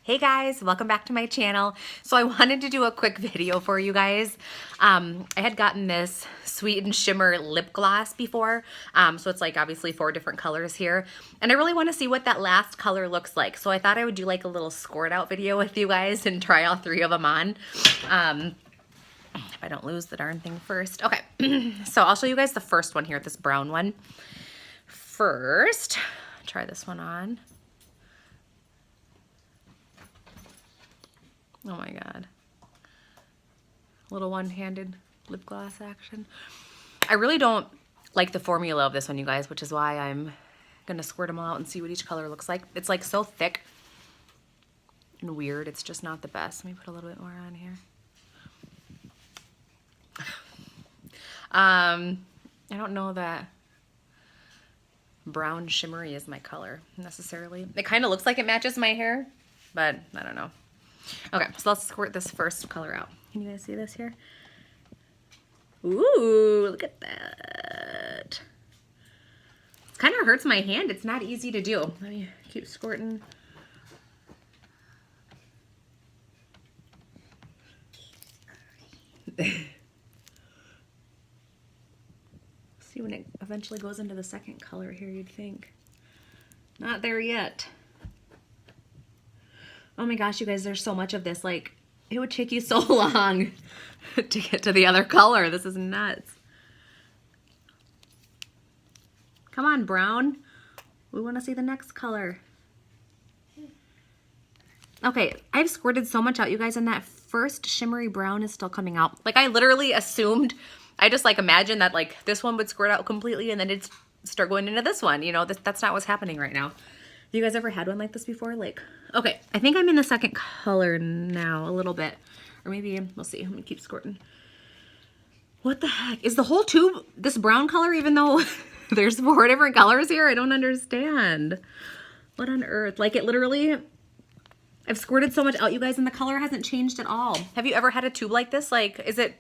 Hey guys, welcome back to my channel. So I wanted to do a quick video for you guys. I had gotten this Sweet and Shimmer lip gloss before. So it's like obviously 4 different colors here. And I really want to see what that last color looks like. So I thought I would do like a little squirt out video with you guys and try all 3 of them on. If I don't lose the darn thing first. Okay, so I'll show you guys the first one here, this brown one. First, try this one on. Oh my God. Little one-handed lip gloss action. I really don't like the formula of this one, you guys, which is why I'm gonna squirt them all out and see what each color looks like. It's like so thick and weird. It's just not the best. Let me put a little bit more on here. I don't know that brown shimmery is my color necessarily. It kind of looks like it matches my hair, but I don't know. Okay, so let's squirt this first color out. Can you guys see this here? Ooh, look at that. It kind of hurts my hand. It's not easy to do. Let me keep squirting. See when it eventually goes into the second color here, you'd think. Not there yet. Oh my gosh, you guys, there's so much of this. Like, it would take you so long to get to the other color. This is nuts. Come on, brown. We want to see the next color. Okay, I've squirted so much out, you guys, and that first shimmery brown is still coming out. Like, I literally assumed, I just, like, imagined that, like, this one would squirt out completely and then it'd start going into this one. You know, that's not what's happening right now. You guys ever had one like this before? Like, okay, I think I'm in the second color now a little bit. Or maybe, we'll see. I'm gonna keep squirting. What the heck? Is the whole tube this brown color even though there's 4 different colors here? I don't understand. What on earth? Like, it literally, I've squirted so much out, you guys, and the color hasn't changed at all. Have you ever had a tube like this? Like, is it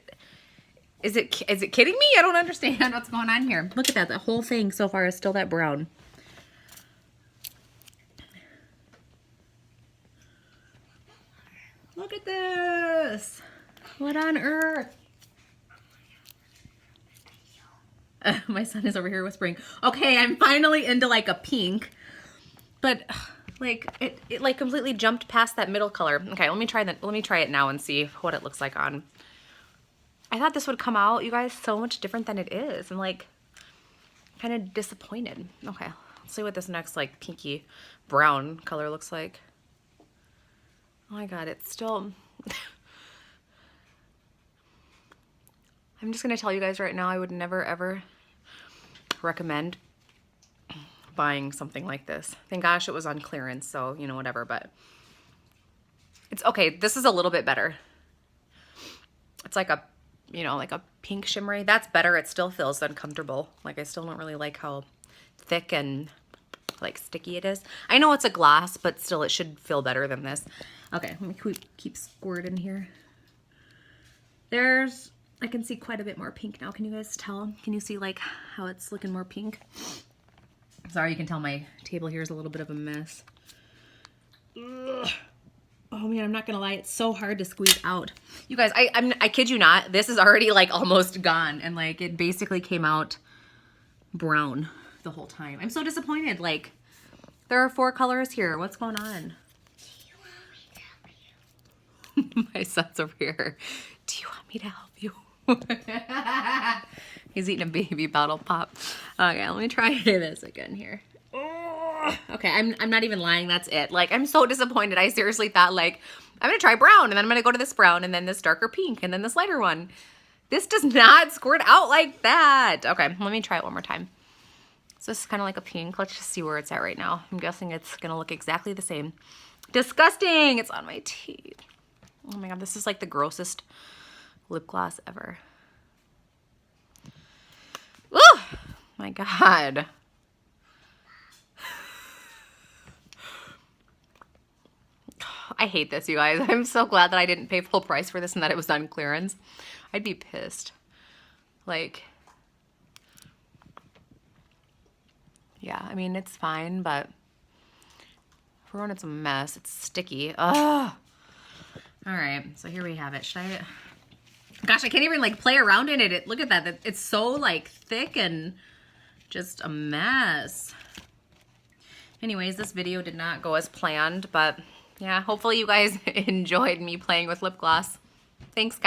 kidding me? I don't understand what's going on here. Look at that. The whole thing so far is still that brown. Look at this. What on earth? My son is over here whispering. Okay, I'm finally into like a pink, but like it like completely jumped past that middle color. Okay, let me try it now and see what it looks like on. I thought this would come out, you guys, so much different than it is. I'm like kind of disappointed. Okay, let's see what this next like pinky brown color looks like. Oh my God, it's still... I'm just going to tell you guys right now, I would never ever recommend buying something like this. Thank gosh it was on clearance, so, you know, whatever, but it's okay. This is a little bit better. It's like a, you know, like a pink shimmery. That's better. It still feels uncomfortable. Like, I still don't really like how thick and like sticky it is. I know it's a gloss, but still it should feel better than this. Okay, let me keep squirting here. I can see quite a bit more pink now. Can you guys tell? Can you see like how it's looking more pink? Sorry, you can tell my table here is a little bit of a mess. Ugh. Oh man, I'm not gonna lie, it's so hard to squeeze out. You guys, I kid you not, this is already like almost gone, and like it basically came out brown the whole time. I'm so disappointed. Like, there are 4 colors here. What's going on? My son's over here. Do you want me to help you? He's eating a baby bottle pop. Okay, let me try this again here. Okay, I'm not even lying. That's it. Like, I'm so disappointed. I seriously thought, like, I'm going to try brown, and then I'm going to go to this brown, and then this darker pink, and then this lighter one. This does not squirt out like that. Okay, let me try it one more time. So this is kind of like a pink. Let's just see where it's at right now. I'm guessing it's going to look exactly the same. Disgusting. It's on my teeth. Oh my God, this is like the grossest lip gloss ever. Oh my God. I hate this, you guys. I'm so glad that I didn't pay full price for this and that it was on clearance. I'd be pissed. Like, yeah, I mean, it's fine, but Everyone, it's a mess. It's sticky. Ugh. All right, so here we have it. Should I... Gosh, I can't even like play around in it. Look at that. It's so like thick and just a mess. Anyways, this video did not go as planned, but yeah, hopefully you guys enjoyed me playing with lip gloss. Thanks, guys.